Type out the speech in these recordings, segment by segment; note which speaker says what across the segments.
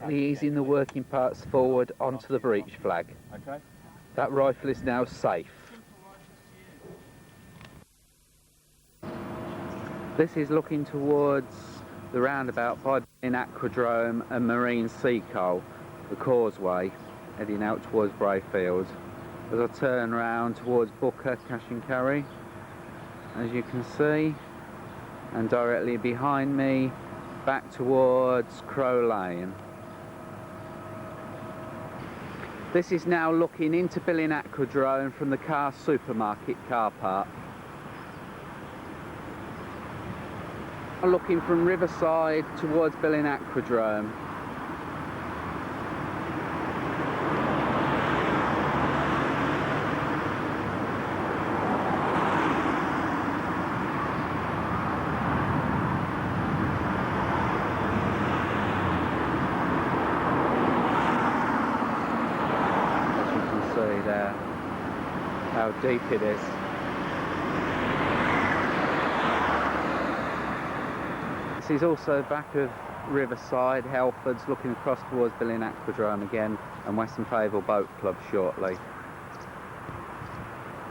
Speaker 1: gently easing the working parts forward onto the breech flag.
Speaker 2: Okay.
Speaker 1: That rifle is now safe. This is looking towards the roundabout by in Aquadrome and Marine Sea Coal, the causeway, heading out towards Brayfield. As I turn round towards Booker, Cash and Carry, as you can see, and directly behind me, back towards Crow Lane. This is now looking into Billing Aquadrome from the car supermarket car park. Looking from Riverside towards Billing Aquadrome. As you can see there, how deep it is. This is also back of Riverside, Halfords, looking across towards Billing Aquadrome again, and Western Fable Boat Club shortly.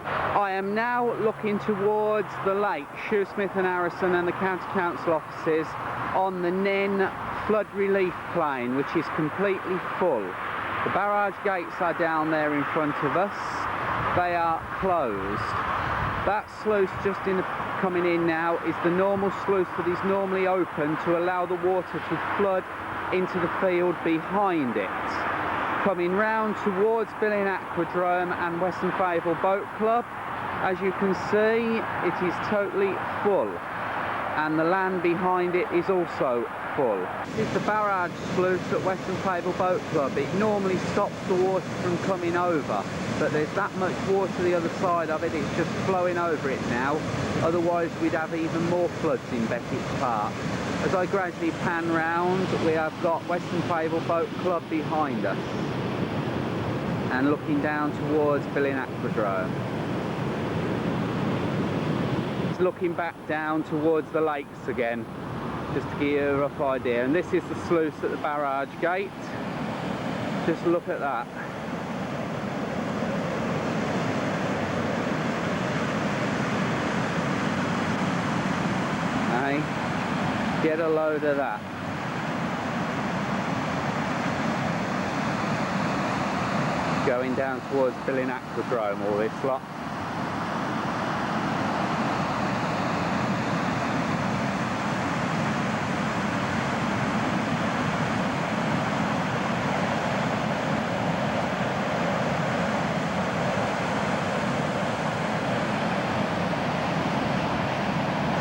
Speaker 1: I am now looking towards the lake, Shoesmith and Harrison and the County Council offices on the Nen flood relief plain, which is completely full. The barrage gates are down there in front of us. They are closed. That sluice just coming in now is the normal sluice that is normally open to allow the water to flood into the field behind it. Coming round towards Billing Aquadrome and Western Fable Boat Club, as you can see, it is totally full, and the land behind it is also full. This is the barrage sluice at Western Fable Boat Club. It normally stops the water from coming over, but there's that much water the other side of it, it's just flowing over it now. Otherwise we'd have even more floods in Beckett's Park. As I gradually pan round, we have got Western Fable Boat Club behind us, and looking down towards Billing Aquadrome. It's looking back down towards the lakes again, just to give you a rough idea. And this is the sluice at the barrage gate. Just look at that. Hey, get a load of that. Going down towards Billing Aquadrome, all this lot.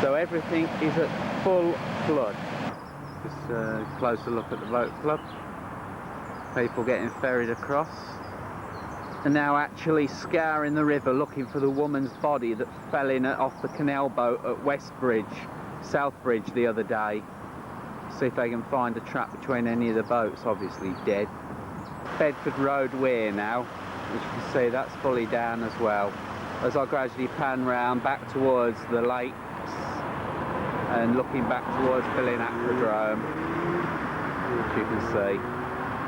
Speaker 1: So everything is at full flood. Just a closer look at the boat club. People getting ferried across. And now actually scouring the river looking for the woman's body that fell in off the canal boat at Southbridge the other day. See if they can find a trap between any of the boats, obviously dead. Bedford Road Weir now, as you can see that's fully down as well. As I gradually pan round back towards the lakes and looking back towards Billing Aquadrome, as you can see.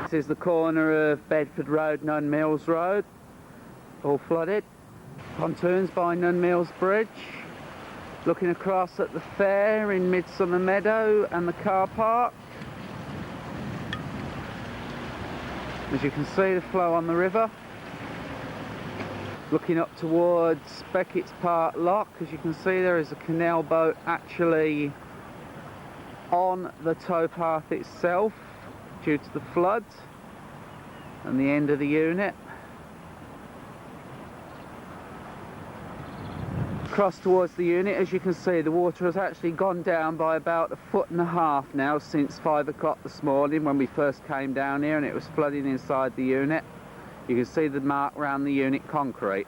Speaker 1: This is the corner of Bedford Road, Nunn Mills Road, all flooded. Pontoons by Nunn Mills Bridge. Looking across at the fair in Midsummer Meadow and the car park. As you can see, the flow on the river. Looking up towards Beckett's Park Lock, as you can see there is a canal boat actually on the towpath itself due to the flood and the end of the unit. Across towards the unit, as you can see, the water has actually gone down by about 1.5 feet now since 5 o'clock this morning when we first came down here, and it was flooding inside the unit. You can see the mark around the unit concrete.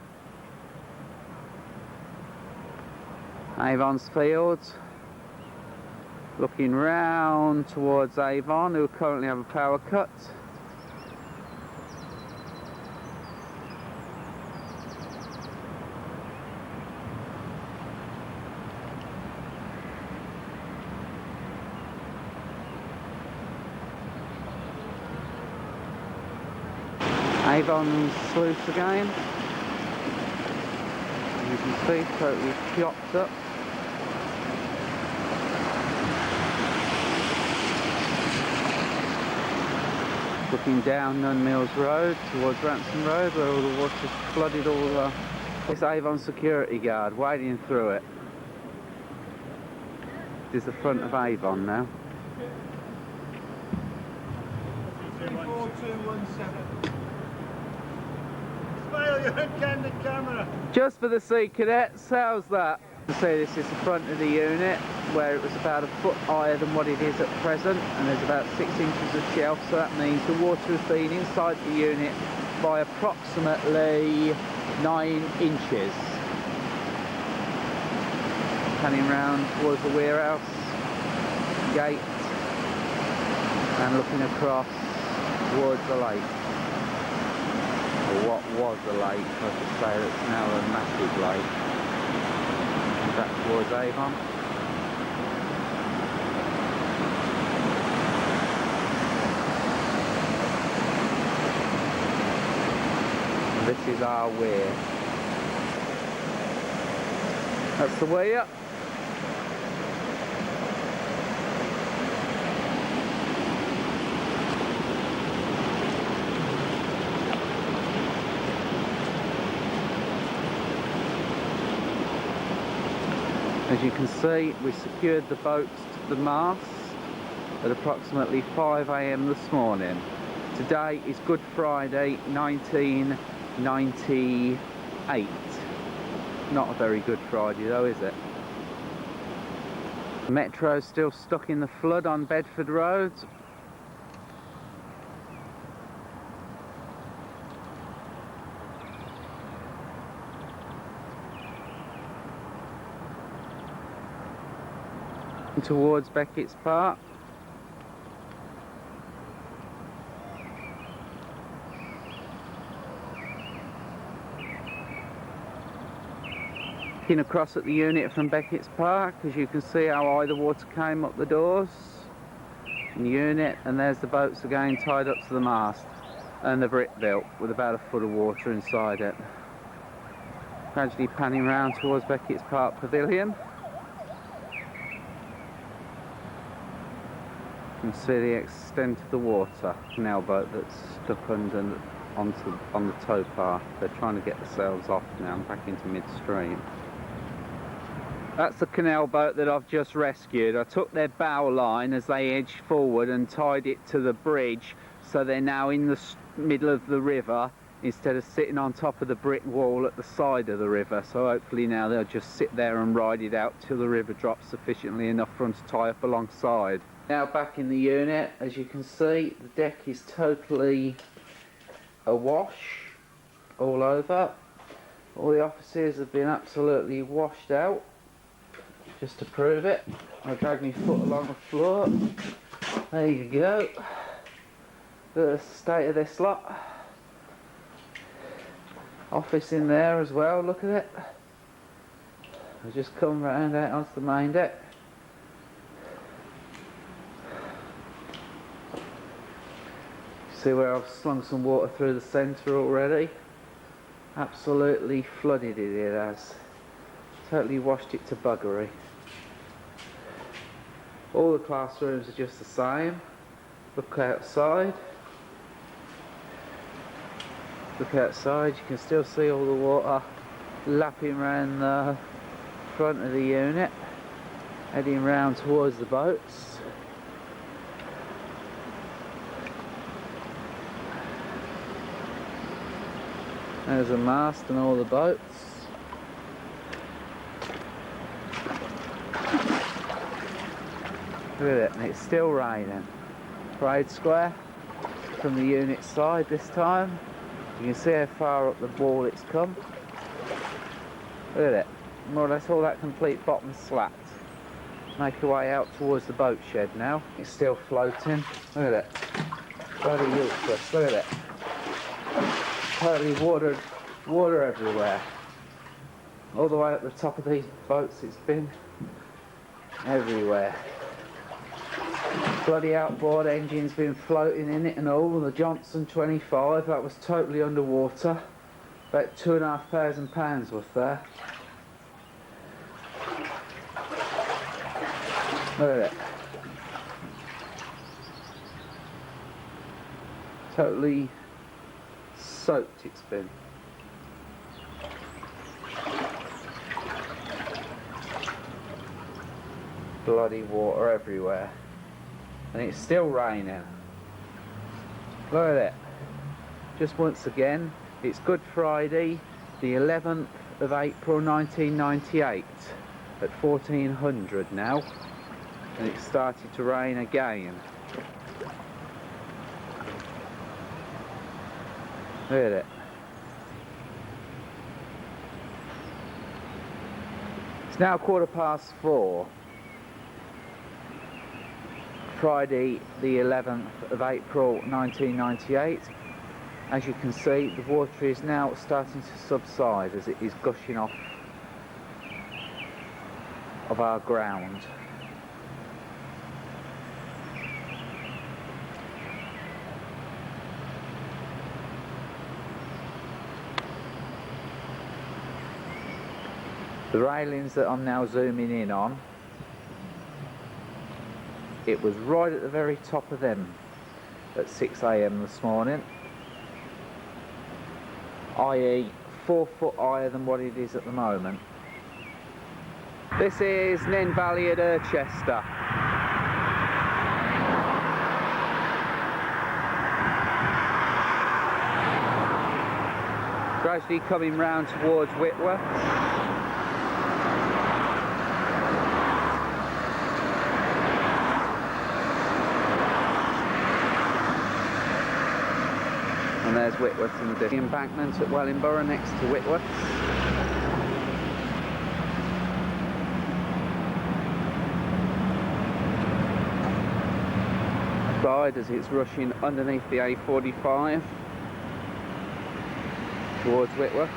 Speaker 1: Avon's Fields. Looking round towards Avon, who currently have a power cut. Avon sluice again. As you can see, totally chopped up. Looking down Nunn Mills Road towards Ransom Road, where all the water's flooded all the... This Avon security guard wading through it. This is the front of Avon now.
Speaker 2: 4217. Smile, you're in candid camera.
Speaker 1: Just for the Sea Cadets, how's that? You see, this is the front of the unit, where it was about a foot higher than what it is at present, and there's about 6 inches of shelf, so that means the water has been inside the unit by approximately 9 inches. Panning round towards the warehouse gate and looking across towards the lake, or what was a lake, I should say. It's now a massive lake. And back towards Avon. And this is our weir. That's the weir. As you can see, we secured the boats to the mast at approximately 5 AM this morning. Today is Good Friday 1998. Not a very good Friday though, is it? The Metro's still stuck in the flood on Bedford Road. Towards Beckett's Park. Looking across at the unit from Beckett's Park, as you can see how high the water came up the doors in the unit, and there's the boats again tied up to the mast and the brick built with about a foot of water inside it. Gradually panning round towards Beckett's Park Pavilion. You can see the extent of the water. Canal boat that's stuck under on the towpath. They're trying to get themselves off now and back into midstream. That's the canal boat that I've just rescued. I took their bow line as they edged forward and tied it to the bridge, so they're now in the middle of the river instead of sitting on top of the brick wall at the side of the river. So hopefully now they'll just sit there and ride it out till the river drops sufficiently enough for them to tie up alongside. Now back in the unit, as you can see, the deck is totally awash all over. All the offices have been absolutely washed out. Just to prove it, I dragged my foot along the floor. There you go. Look at the state of this lot. Office in there as well, look at it. I just come round out onto the main deck. See where I've slung some water through the centre already? Absolutely flooded it has. Totally washed it to buggery. All the classrooms are just the same. Look outside. Look outside, you can still see all the water lapping around the front of the unit, heading round towards the boats. There's a mast and all the boats. Look at it, and it's still raining. Parade Square from the unit side this time. You can see how far up the wall it's come. Look at it, more or less all that complete bottom slat. Make your way out towards the boat shed now. It's still floating. Look at it. Bloody useless, look at it. Totally water everywhere. All the way up the top of these boats it's been everywhere. Bloody outboard engine's been floating in it and all. The Johnson 25, that was totally underwater. About £2,500 worth there. Look at it. Totally soaked it's been. Bloody water everywhere. And it's still raining. Look at it. Just once again, it's Good Friday, the 11th of April 1998 at 1400 now, and it started to rain again. Look at it. It's now 4:15. Friday the 11th of April 1998. As you can see, the water is now starting to subside as it is gushing off of our ground. The railings that I'm now zooming in on, it was right at the very top of them at 6 AM this morning, i.e. 4 foot higher than what it is at the moment. This is Nen Valley at Irchester. Gradually coming round towards Whitworth. And there's Whitworth in the embankment at Wellingborough next to Whitworth. Side as it's rushing underneath the A45 towards Whitworth.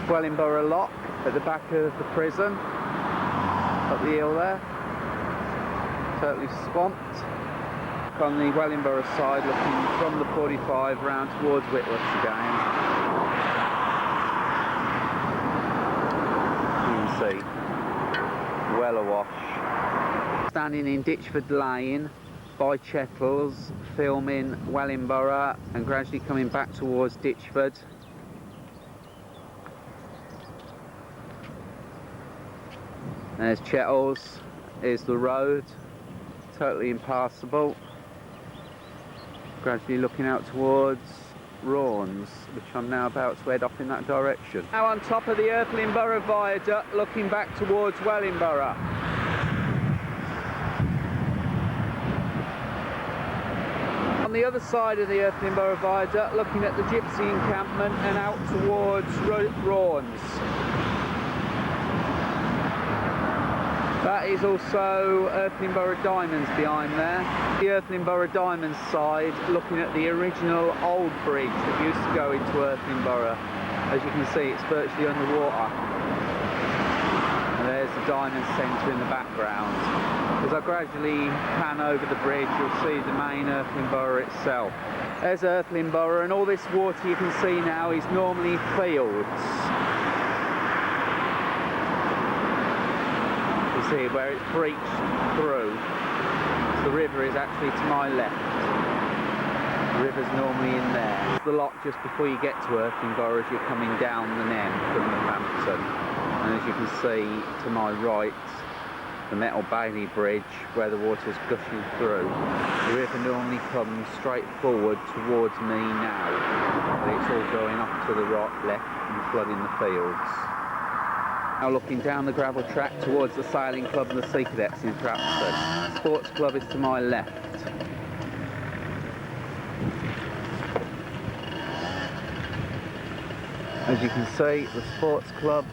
Speaker 1: Wellingborough Lock at the back of the prison, up the hill there, totally swamped. On the Wellingborough side, looking from the 45 round towards Whitworth again. You can see, well awash. Standing in Ditchford Lane by Chettles, filming Wellingborough and gradually coming back towards Ditchford. There's Chettles, here's the road, totally impassable. Gradually looking out towards Raunds, which I'm now about to head off in that direction. Now on top of the Erthlingborough Viaduct, looking back towards Wellingborough. On the other side of the Erthlingborough Viaduct, looking at the Gypsy encampment and out towards Raunds. That is also Erthlingborough Diamonds behind there. The Erthlingborough Diamonds side, looking at the original old bridge that used to go into Erthlingborough. As you can see, it's virtually underwater. And there's the Diamond Centre in the background. As I gradually pan over the bridge, you'll see the main Erthlingborough itself. There's Erthlingborough, and all this water you can see now is normally fields. See where it's breached through. So the river is actually to my left. The river's normally in there. It's the lock just before you get to Erthlingborough as you're coming down the Nen from Northampton. And as you can see to my right, the Metal Bailey Bridge where the water's gushing through. The river normally comes straight forward towards me now, but it's all going off to the right, left and flooding the fields. Now looking down the gravel track towards the Sailing Club and the Sea Cadets in Thrapston. Sports Club is to my left. As you can see, the Sports Club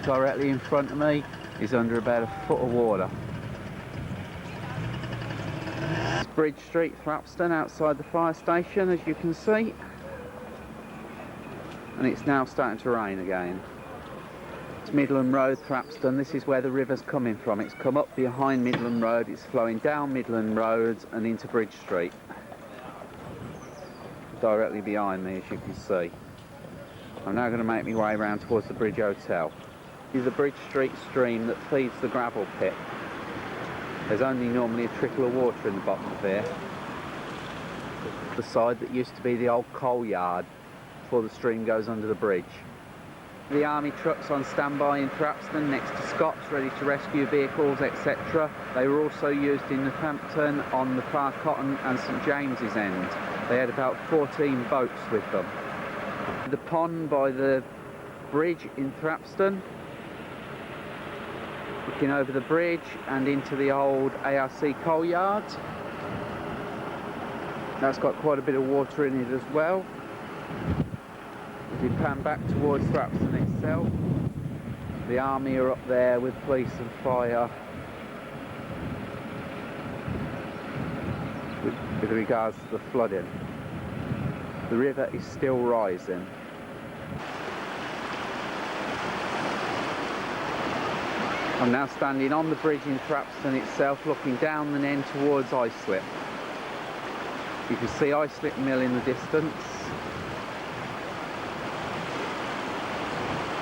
Speaker 1: directly in front of me is under about a foot of water. It's Bridge Street, Thrapston, outside the fire station, as you can see. And it's now starting to rain again. Midland Road, Thrapston. This is where the river's coming from. It's come up behind Midland Road, it's flowing down Midland Road and into Bridge Street. Directly behind me, as you can see. I'm now going to make my way around towards the Bridge Hotel. This is the Bridge Street stream that feeds the gravel pit. There's only normally a trickle of water in the bottom of here. The side that used to be the old coal yard before the stream goes under the bridge. The army trucks on standby in Thrapston next to Scott's, ready to rescue vehicles, etc. They were also used in Northampton on the Far Cotton and St James's end. They had about 14 boats with them. The pond by the bridge in Thrapston, looking over the bridge and into the old ARC coal yard. That's got quite a bit of water in it as well. As we pan back towards Thrapston itself, the army are up there with police and fire with regards to the flooding. The river is still rising. I'm now standing on the bridge in Thrapston itself, looking down the Nen towards Islip. You can see Islip Mill in the distance.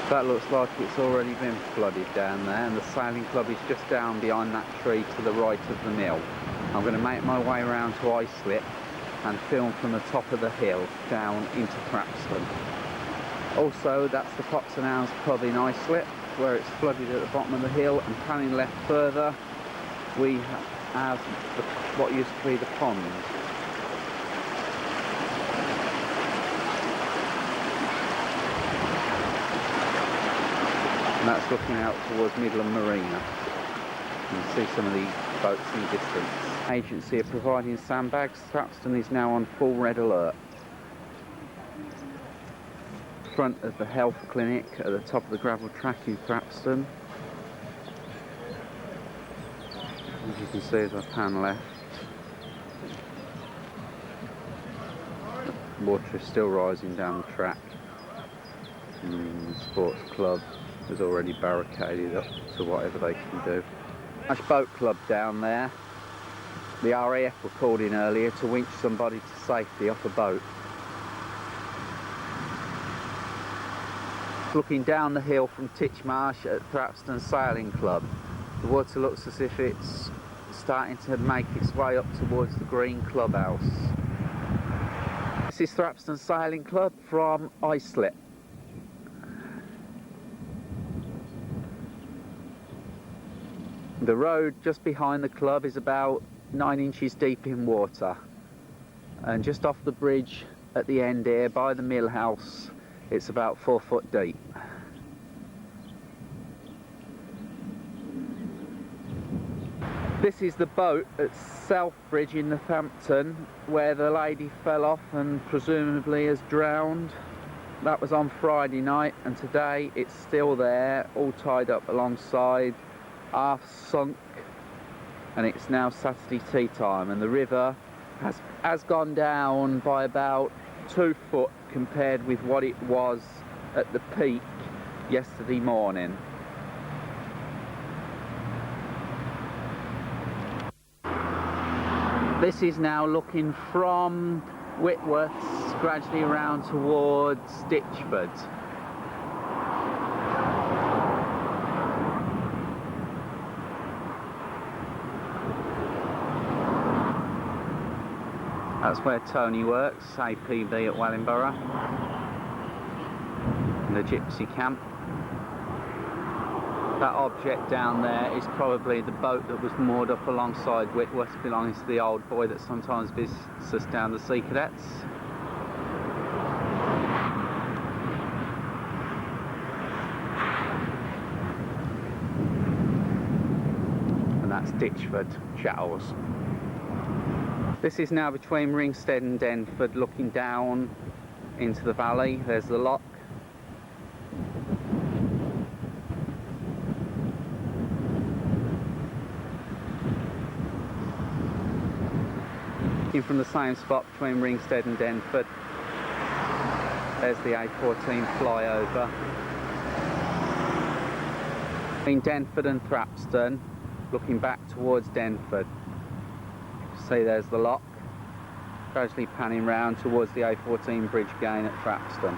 Speaker 1: That looks like it's already been flooded down there, and the sailing club is just down behind that tree to the right of the mill. I'm going to make my way around to Islip and film from the top of the hill down into Thrapston. Also, that's the Fox and Owls pub in Islip, where it's flooded at the bottom of the hill, and panning left further we have what used to be the pond. And that's looking out towards Midland Marina. You can see some of the boats in the distance. Agency are providing sandbags. Thrapston is now on full red alert. Front of the health clinic at the top of the gravel track in Thrapston. As you can see as I pan left, water is still rising down the track. The sports club is already barricaded up to whatever they can do. Ash Boat Club down there. The RAF were called in earlier to winch somebody to safety off a boat. Looking down the hill from Titchmarsh at Thrapston Sailing Club, the water looks as if it's starting to make its way up towards the green clubhouse. This is Thrapston Sailing Club from Islip. The road just behind the club is about 9 inches deep in water, and just off the bridge at the end here by the mill house it's about 4 foot deep. This is the boat at Southbridge in Northampton where the lady fell off and presumably has drowned. That was on Friday night, and today it's still there, all tied up alongside, half sunk, and it's now Saturday tea time, and the river has gone down by about 2 foot compared with what it was at the peak yesterday morning. This is now looking from Whitworths gradually around towards Ditchford. That's where Tony works, APB at Wellingborough, in the gypsy camp. That object down there is probably the boat that was moored up alongside Whitworth, belonging to the old boy that sometimes visits us down the Sea Cadets. And that's Ditchford, Chattels. This is now between Ringstead and Denford, looking down into the valley. There's the lock. Looking from the same spot between Ringstead and Denford, there's the A14 flyover. In Denford and Thrapston, looking back towards Denford. See, there's the lock, gradually panning round towards the A14 bridge again at Thrapston.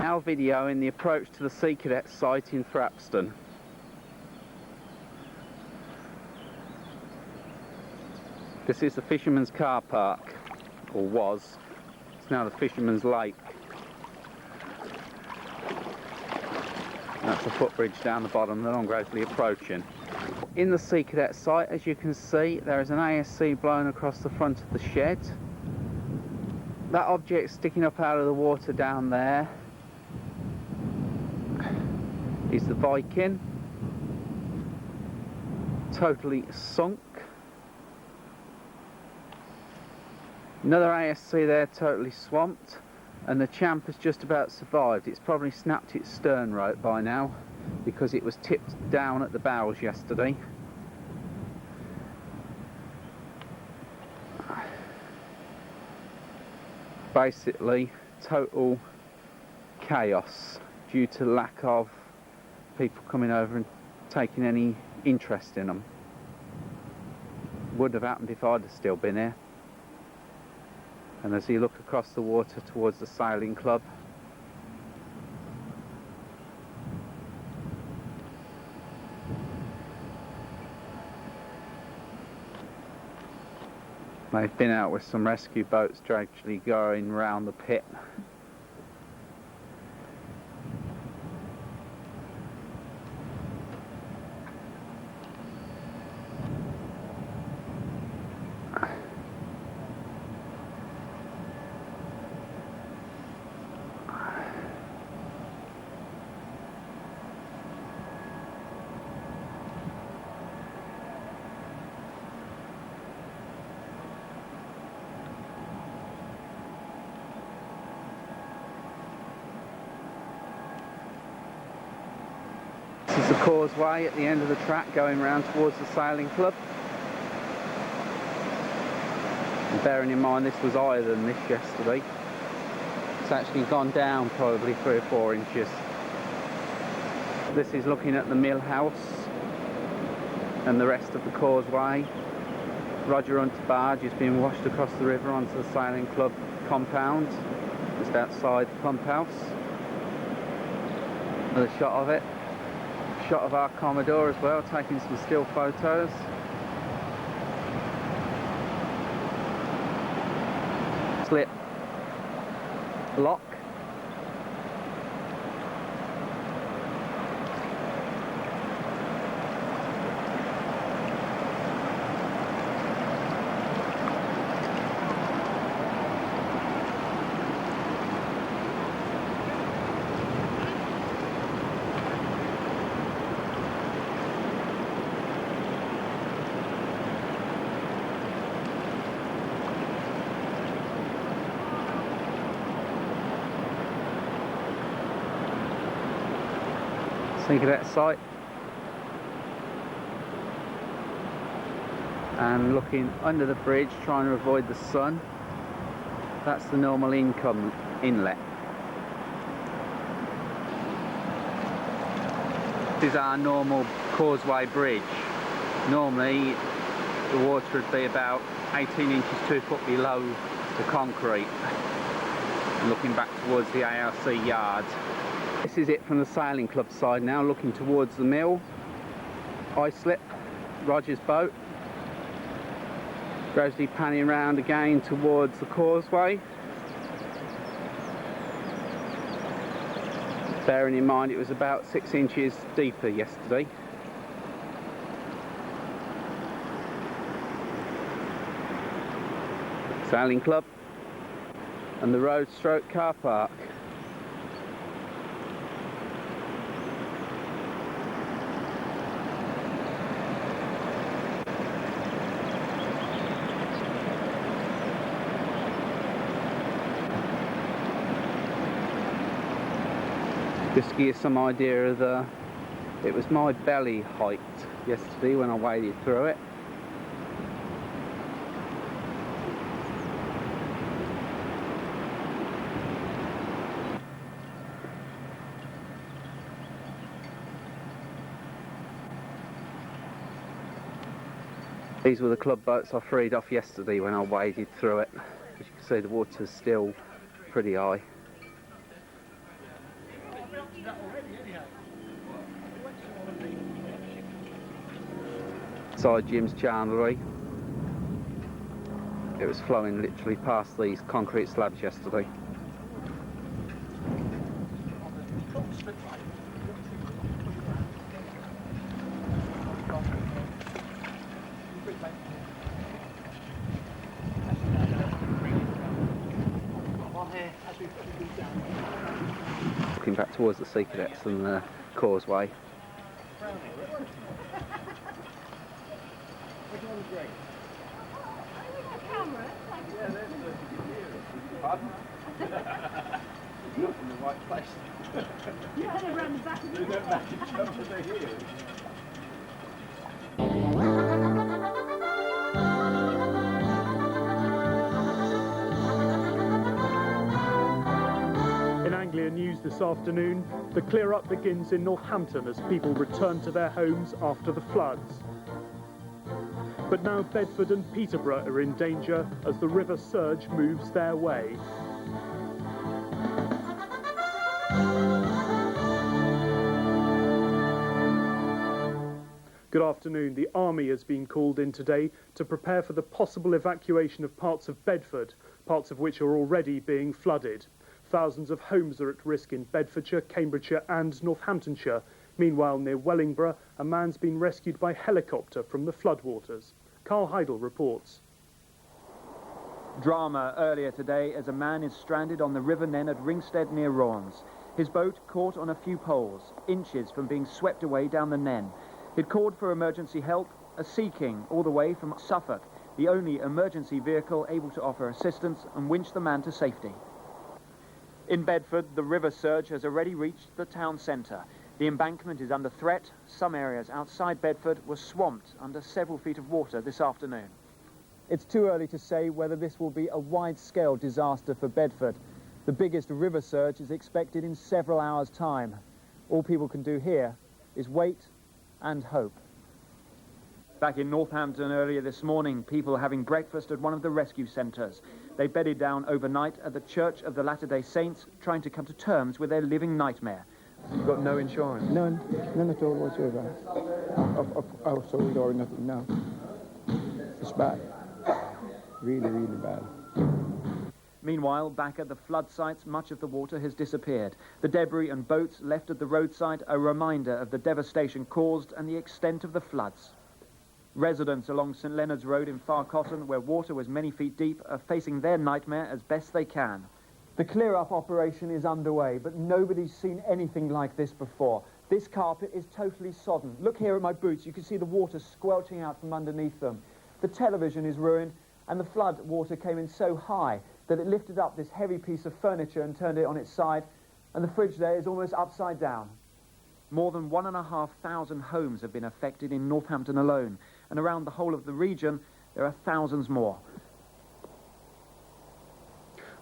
Speaker 1: Now videoing the approach to the Sea Cadets site in Thrapston. This is the Fisherman's Car Park, or was. It's now the Fisherman's Lake. That's the footbridge down the bottom that I'm gradually approaching. In the Sea Cadet site, as you can see, there is an ASC blown across the front of the shed. That object sticking up out of the water down there is the Viking, totally sunk. Another ASC there, totally swamped. And the Champ has just about survived. It's probably snapped its stern rope by now because it was tipped down at the bows yesterday. Basically, total chaos due to lack of people coming over and taking any interest in them. Would have happened if I'd have still been here. And as you look across the water towards the sailing club, they've been out with some rescue boats gradually going round the pit. This is the causeway at the end of the track going round towards the sailing club. And bearing in mind this was higher than this yesterday, it's actually gone down probably 3 or 4 inches. This is looking at the mill house and the rest of the causeway. Roger Hunter barge is being washed across the river onto the sailing club compound, just outside the pump house. Another shot of it. Shot of our Commodore as well, taking some still photos. Slip lock. Sea Cadet site, and looking under the bridge trying to avoid the sun. That's the normal inlet. This is our normal causeway bridge. Normally the water would be about 18 inches 2 foot below the concrete. Looking back towards the ARC yard. This is it from the sailing club side now, looking towards the mill. Ice slip, Roger's boat. Gradually panning round again towards the causeway. Bearing in mind it was about 6 inches deeper yesterday. Sailing club and the road stroke car park. Just to give you some idea of it was my belly height yesterday when I waded through it. These were the club boats I freed off yesterday when I waded through it. As you can see, the water's still pretty high. Side Jim's chandlery. It was flowing literally past these concrete slabs yesterday. Looking back towards the Sea Cadets and the causeway.
Speaker 2: Not in the right place.
Speaker 3: Yeah, they're around the back of the
Speaker 4: In Anglia News this afternoon, the clear-up begins in Northampton as people return to their homes after the floods. But now Bedford and Peterborough are in danger as the river surge moves their way. Good afternoon. The Army has been called in today to prepare for the possible evacuation of parts of Bedford, parts of which are already being flooded. Thousands of homes are at risk in Bedfordshire, Cambridgeshire and Northamptonshire. Meanwhile, near Wellingborough, a man's been rescued by helicopter from the floodwaters. Carl Heidel reports.
Speaker 5: Drama earlier today as a man is stranded on the River Nen at Ringstead near Raunds. His boat caught on a few poles, inches from being swept away down the Nen. He'd called for emergency help, a Sea King all the way from Suffolk, the only emergency vehicle able to offer assistance, and winched the man to safety. In Bedford, the river surge has already reached the town centre. The embankment is under threat. Some areas outside Bedford were swamped under several feet of water this afternoon. It's too early to say whether this will be a wide-scale disaster for Bedford. The biggest river surge is expected in several hours' time. All people can do here is wait and hope. Back in Northampton earlier this morning, people having breakfast at one of the rescue centres. They bedded down overnight at the Church of the Latter-day Saints, trying to come to terms with their living nightmare. You've got no insurance?
Speaker 6: None at all whatsoever. Of household or nothing, no. It's bad. Really, really bad.
Speaker 5: Meanwhile, back at the flood sites, much of the water has disappeared. The debris and boats left at the roadside are a reminder of the devastation caused and the extent of the floods. Residents along St Leonard's Road in Far Cotton, where water was many feet deep, are facing their nightmare as best they can. The clear-up operation is underway, but nobody's seen anything like this before. This carpet is totally sodden. Look here at my boots. You can see the water squelching out from underneath them. The television is ruined, and the flood water came in so high that it lifted up this heavy piece of furniture and turned it on its side, and the fridge there is almost upside down. More than 1,500 homes have been affected in Northampton alone, and around the whole of the region there are thousands more.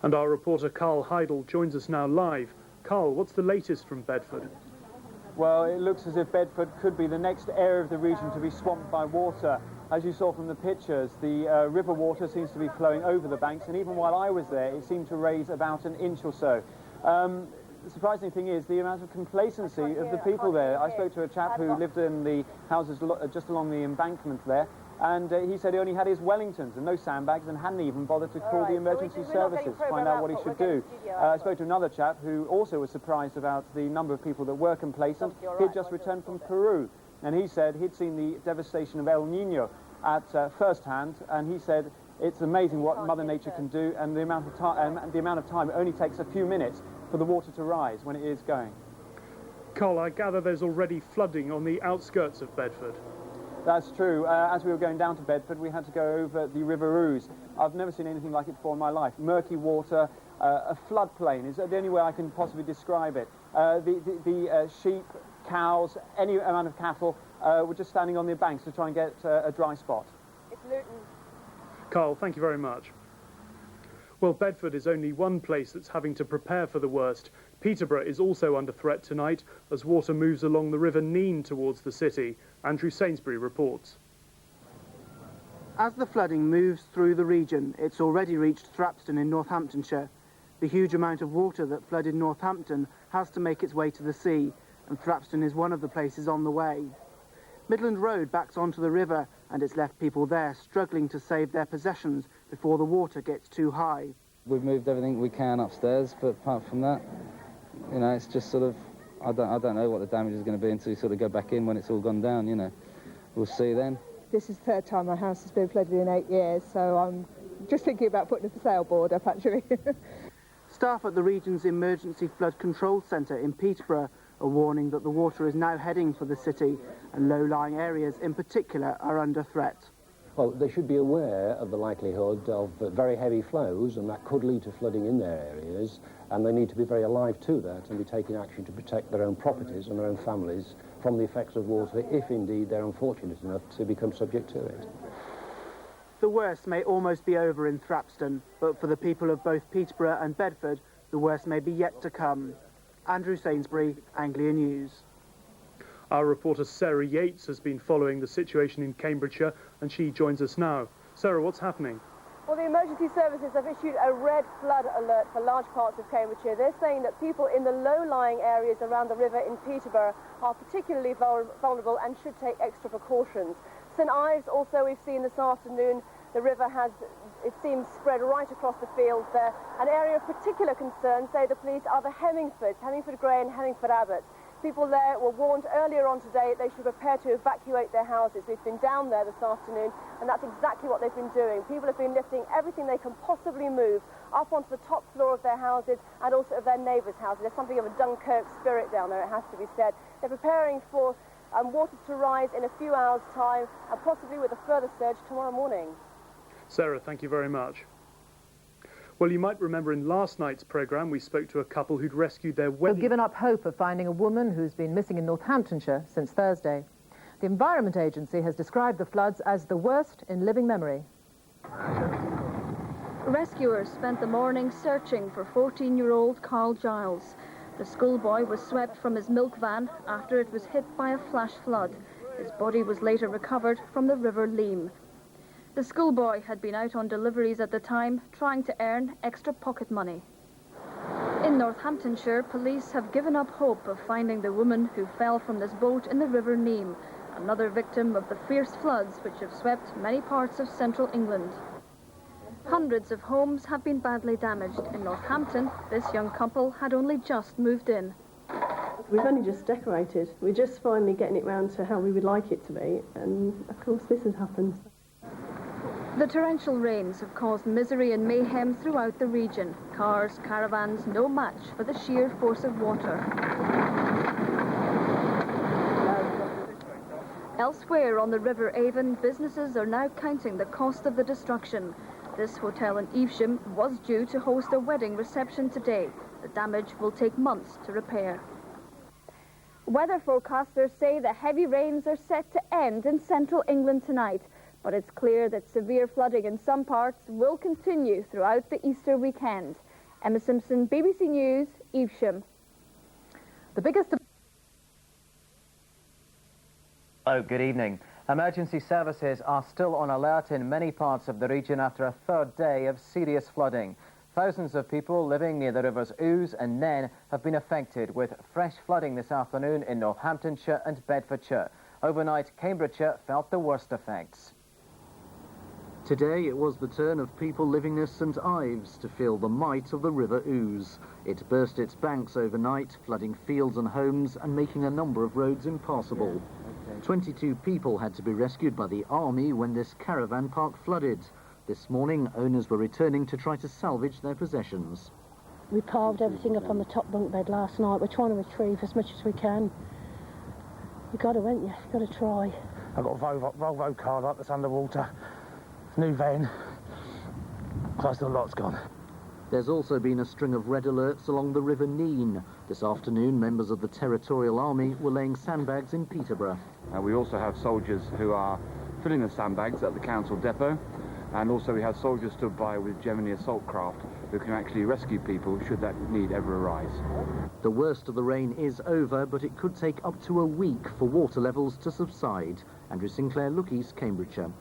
Speaker 4: And our reporter Carl Heidel joins us now live. Carl, what's the latest from Bedford?
Speaker 5: Well, it looks as if Bedford could be the next area of the region to be swamped by water. As you saw from the pictures, the river water seems to be flowing over the banks, and even while I was there, it seemed to raise about an inch or so. The surprising thing is the amount of complacency of the people there. I spoke to a chap who lived in the houses just along the embankment there, and he said he only had his Wellingtons and no sandbags and hadn't even bothered to call the emergency services to find out what he should do. I spoke to another chap who also was surprised about the number of people that were complacent. He'd just returned from Peru, and he said he'd seen the devastation of El Nino at first hand, and he said it's amazing what Mother Nature can do, and the amount of time it only takes a few minutes for the water to rise when it is going.
Speaker 4: Carl, I gather there's already flooding on the outskirts of Bedford.
Speaker 5: That's true. As we were going down to Bedford, we had to go over the River Ouse. I've never seen anything like it before in my life. Murky water, a floodplain is the only way I can possibly describe it. The sheep, cows, any amount of cattle were just standing on the banks to try and get a dry spot.
Speaker 3: It's Luton.
Speaker 4: Carl, thank you very much. Well, Bedford is only one place that's having to prepare for the worst. Peterborough is also under threat tonight as water moves along the River Nene towards the city. Andrew Sainsbury reports.
Speaker 7: As the flooding moves through the region, it's already reached Thrapston in Northamptonshire. The huge amount of water that flooded Northampton has to make its way to the sea, and Thrapston is one of the places on the way. Midland Road backs onto the river, and it's left people there struggling to save their possessions before the water gets too high.
Speaker 8: We've moved everything we can upstairs, but apart from that, you know, it's just sort of, I don't know what the damage is going to be until you sort of go back in when it's all gone down, you know. We'll see then.
Speaker 3: This is the third time my house has been flooded in 8 years, so I'm just thinking about putting a for sale board up, actually.
Speaker 7: Staff at the region's Emergency Flood Control Centre in Peterborough are warning that the water is now heading for the city, and low-lying areas in particular are under threat.
Speaker 9: Well, they should be aware of the likelihood of very heavy flows, and that could lead to flooding in their areas, and they need to be very alive to that and be taking action to protect their own properties and their own families from the effects of water, if indeed they're unfortunate enough to become subject to it.
Speaker 7: The worst may almost be over in Thrapston, but for the people of both Peterborough and Bedford, the worst may be yet to come. Andrew Sainsbury, Anglia News.
Speaker 4: Our reporter Sarah Yates has been following the situation in Cambridgeshire, and she joins us now. Sarah, what's happening?
Speaker 10: Well, the emergency services have issued a red flood alert for large parts of Cambridgeshire. They're saying that people in the low-lying areas around the river in Peterborough are particularly vulnerable and should take extra precautions. St Ives also, we've seen this afternoon, the river has, it seems, spread right across the fields there. An area of particular concern, say the police, are the Hemmingfords, Hemmingford Grey and Hemmingford Abbot. People there were warned earlier on today they should prepare to evacuate their houses. We've been down there this afternoon, and that's exactly what they've been doing. People have been lifting everything they can possibly move up onto the top floor of their houses and also of their neighbours' houses. There's something of a Dunkirk spirit down there, it has to be said. They're preparing for water to rise in a few hours' time, and possibly with a further surge tomorrow morning.
Speaker 4: Sarah, thank you very much. Well, you might remember in last night's programme we spoke to a couple who'd rescued their wedding...
Speaker 11: They've given up hope of finding a woman who's been missing in Northamptonshire since Thursday. The Environment Agency has described the floods as the worst in living memory.
Speaker 12: Rescuers spent the morning searching for 14-year-old Carl Giles. The schoolboy was swept from his milk van after it was hit by a flash flood. His body was later recovered from the River Leam. The schoolboy had been out on deliveries at the time, trying to earn extra pocket money. In Northamptonshire, police have given up hope of finding the woman who fell from this boat in the River Neem, another victim of the fierce floods which have swept many parts of central England. Hundreds of homes have been badly damaged. In Northampton, this young couple had only just moved in.
Speaker 13: We've only just decorated. We're just finally getting it round to how we would like it to be, and of course this has happened.
Speaker 12: The torrential rains have caused misery and mayhem throughout the region. Cars, caravans, no match for the sheer force of water. Elsewhere on the River Avon, businesses are now counting the cost of the destruction. This hotel in Evesham was due to host a wedding reception today. The damage will take months to repair.
Speaker 10: Weather forecasters say the heavy rains are set to end in central England tonight, but it's clear that severe flooding in some parts will continue throughout the Easter weekend. Emma Simpson, BBC News, Evesham.
Speaker 11: The biggest...
Speaker 5: Oh, good evening. Emergency services are still on alert in many parts of the region after a third day of serious flooding. Thousands of people living near the rivers Ouse and Nen have been affected, with fresh flooding this afternoon in Northamptonshire and Bedfordshire. Overnight, Cambridgeshire felt the worst effects.
Speaker 14: Today it was the turn of people living near St Ives to feel the might of the River Ouse. It burst its banks overnight, flooding fields and homes and making a number of roads impassable. 22 people had to be rescued by the army when this caravan park flooded. This morning, owners were returning to try to salvage their possessions.
Speaker 15: We piled everything up on the top bunk bed last night. We're trying to retrieve as much as we can. You've got to, ain't you? You've got to try.
Speaker 16: I've got a Volvo car like that's underwater. New van. Close to a lot's gone.
Speaker 14: There's also been a string of red alerts along the River Nene. This afternoon, members of the Territorial Army were laying sandbags in Peterborough.
Speaker 17: We also have soldiers who are filling the sandbags at the council depot, and also we have soldiers stood by with Gemini assault craft who can actually rescue people should that need ever arise.
Speaker 14: The worst of the rain is over, but it could take up to a week for water levels to subside. Andrew Sinclair, Look East, Cambridgeshire.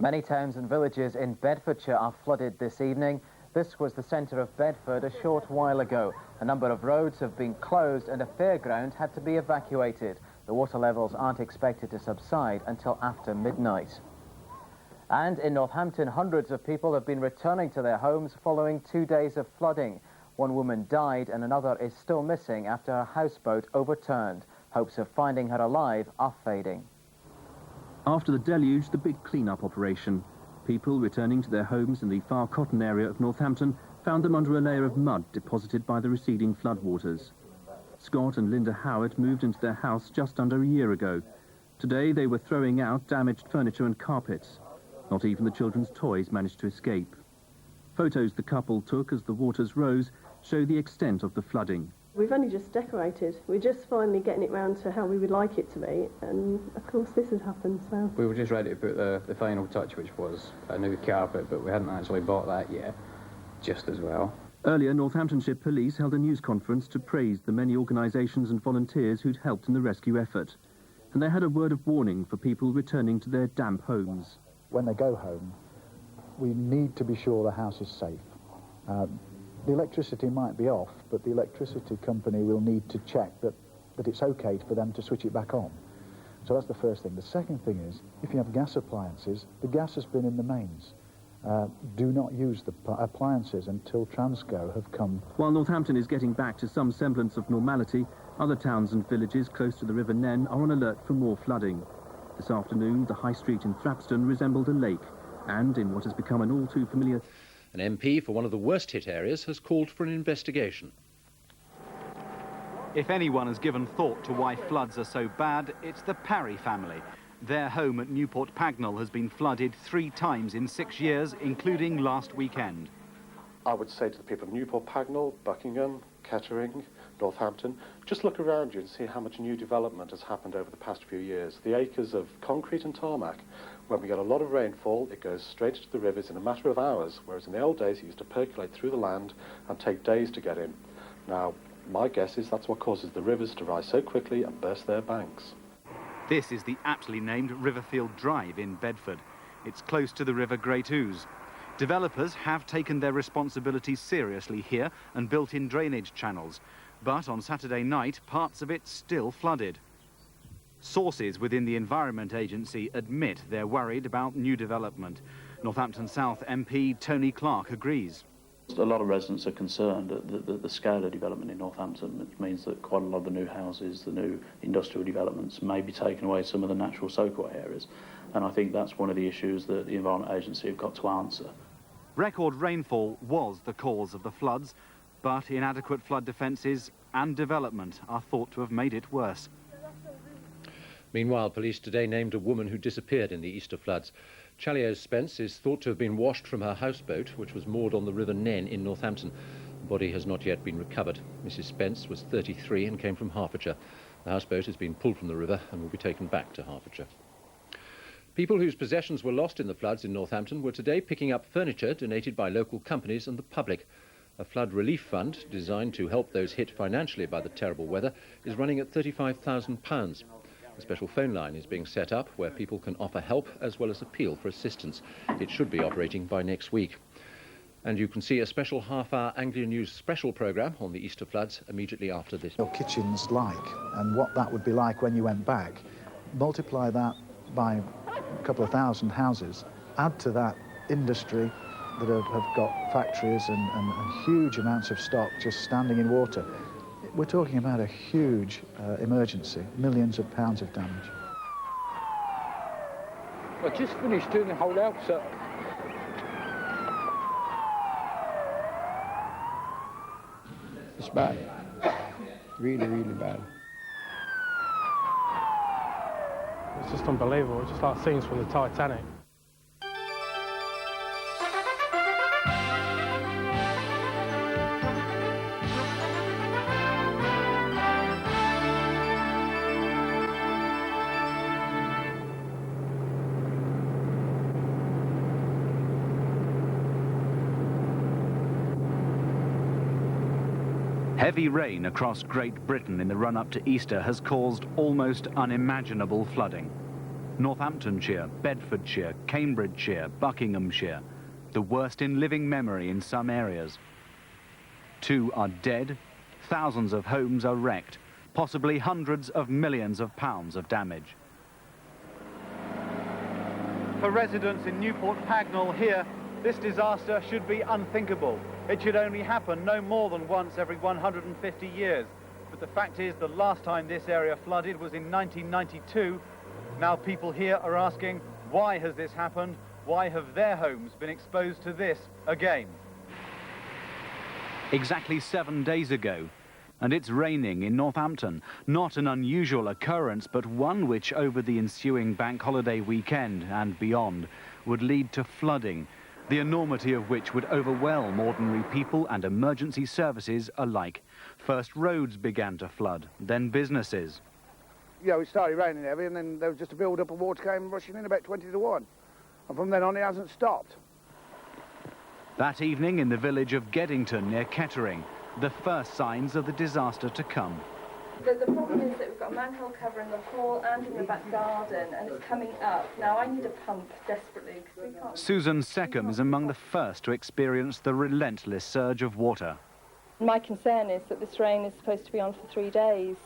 Speaker 5: Many towns and villages in Bedfordshire are flooded this evening. This was the centre of Bedford a short while ago. A number of roads have been closed and a fairground had to be evacuated. The water levels aren't expected to subside until after midnight. And in Northampton, hundreds of people have been returning to their homes following 2 days of flooding. One woman died and another is still missing after her houseboat overturned. Hopes of finding her alive are fading.
Speaker 18: After the deluge, the big clean-up operation. People returning to their homes in the Far Cotton area of Northampton found them under a layer of mud deposited by the receding floodwaters. Scott and Linda Howard moved into their house just under a year ago. Today they were throwing out damaged furniture and carpets. Not even the children's toys managed to escape. Photos the couple took as the waters rose show the extent of the flooding.
Speaker 13: We've only just decorated. We're just finally getting it round to how we would like it to be, and of course this has happened, so...
Speaker 19: We were just ready to put the final touch, which was a new carpet, but we hadn't actually bought that yet, just as well.
Speaker 18: Earlier, Northamptonshire Police held a news conference to praise the many organisations and volunteers who'd helped in the rescue effort. And they had a word of warning for people returning to their damp homes.
Speaker 20: When they go home, we need to be sure the house is safe. The electricity might be off, but the electricity company will need to check that it's okay for them to switch it back on. So that's the first thing. The second thing is, if you have gas appliances, the gas has been in the mains. Do not use the appliances until Transco have come.
Speaker 18: While Northampton is getting back to some semblance of normality, other towns and villages close to the River Nen are on alert for more flooding. This afternoon, the High Street in Thrapston resembled a lake, and in what has become an all too familiar...
Speaker 21: An MP for one of the worst hit areas has called for an investigation.
Speaker 22: If anyone has given thought to why floods are so bad, it's the Parry family. Their home at Newport Pagnell has been flooded 3 times in 6 years, including last weekend.
Speaker 23: I would say to the people of Newport Pagnell, Buckingham, Kettering, Northampton, just look around you and see how much new development has happened over the past few years. The acres of concrete and tarmac. When we get a lot of rainfall, it goes straight to the rivers in a matter of hours, whereas in the old days it used to percolate through the land and take days to get in. Now, my guess is that's what causes the rivers to rise so quickly and burst their banks.
Speaker 22: This is the aptly named Riverfield Drive in Bedford. It's close to the River Great Ouse. Developers have taken their responsibilities seriously here and built in drainage channels, but on Saturday night, parts of it still flooded. Sources within the Environment Agency admit they're worried about new development. Northampton South MP Tony Clark agrees.
Speaker 24: A lot of residents are concerned at the scale of development in Northampton, which means that quite a lot of the new houses, the new industrial developments may be taking away some of the natural soakaway areas. And I think that's one of the issues that the Environment Agency have got to answer.
Speaker 22: Record rainfall was the cause of the floods, but inadequate flood defences and development are thought to have made it worse.
Speaker 21: Meanwhile, police today named a woman who disappeared in the Easter floods. Challios Spence is thought to have been washed from her houseboat, which was moored on the River Nen in Northampton. The body has not yet been recovered. Mrs. Spence was 33 and came from Hertfordshire. The houseboat has been pulled from the river and will be taken back to Hertfordshire. People whose possessions were lost in the floods in Northampton were today picking up furniture donated by local companies and the public. A flood relief fund, designed to help those hit financially by the terrible weather, is running at £35,000. A special phone line is being set up where people can offer help as well as appeal for assistance. It should be operating by next week. And you can see a special half-hour Anglian News special programme on the Easter floods immediately after this.
Speaker 20: Your kitchen's like, and what that would be like when you went back. Multiply that by a couple of thousand houses, add to that industry that have got factories and huge amounts of stock just standing in water. We're talking about a huge emergency, millions of pounds of damage.
Speaker 6: I just finished doing the whole house up. It's bad. Really, really bad.
Speaker 25: It's just unbelievable. It's just like scenes from the Titanic.
Speaker 22: Heavy rain across Great Britain in the run-up to Easter has caused almost unimaginable flooding. Northamptonshire, Bedfordshire, Cambridgeshire, Buckinghamshire. The worst in living memory in some areas. 2 are dead, thousands of homes are wrecked, possibly hundreds of millions of pounds of damage. For residents in Newport Pagnell here, this disaster should be unthinkable. It should only happen no more than once every 150 years. But the fact is, the last time this area flooded was in 1992. Now people here are asking, why has this happened? Why have their homes been exposed to this again? Exactly 7 days ago, and it's raining in Northampton. Not an unusual occurrence, but one which over the ensuing bank holiday weekend and beyond would lead to flooding, the enormity of which would overwhelm ordinary people and emergency services alike. First roads began to flood, then businesses.
Speaker 1: Yeah, it started raining heavy, and then there was just a build-up of water came rushing in about 20 to 1. And from then on, it hasn't stopped.
Speaker 22: That evening in the village of Geddington near Kettering, the first signs of the disaster to come.
Speaker 12: The problem is that we've got a manhole cover in the hall and in the back garden, and it's coming up. Now, I need a pump desperately, because we can't...
Speaker 22: Susan Seckham is among the first to experience the relentless surge of water.
Speaker 12: My concern is that this rain is supposed to be on for 3 days.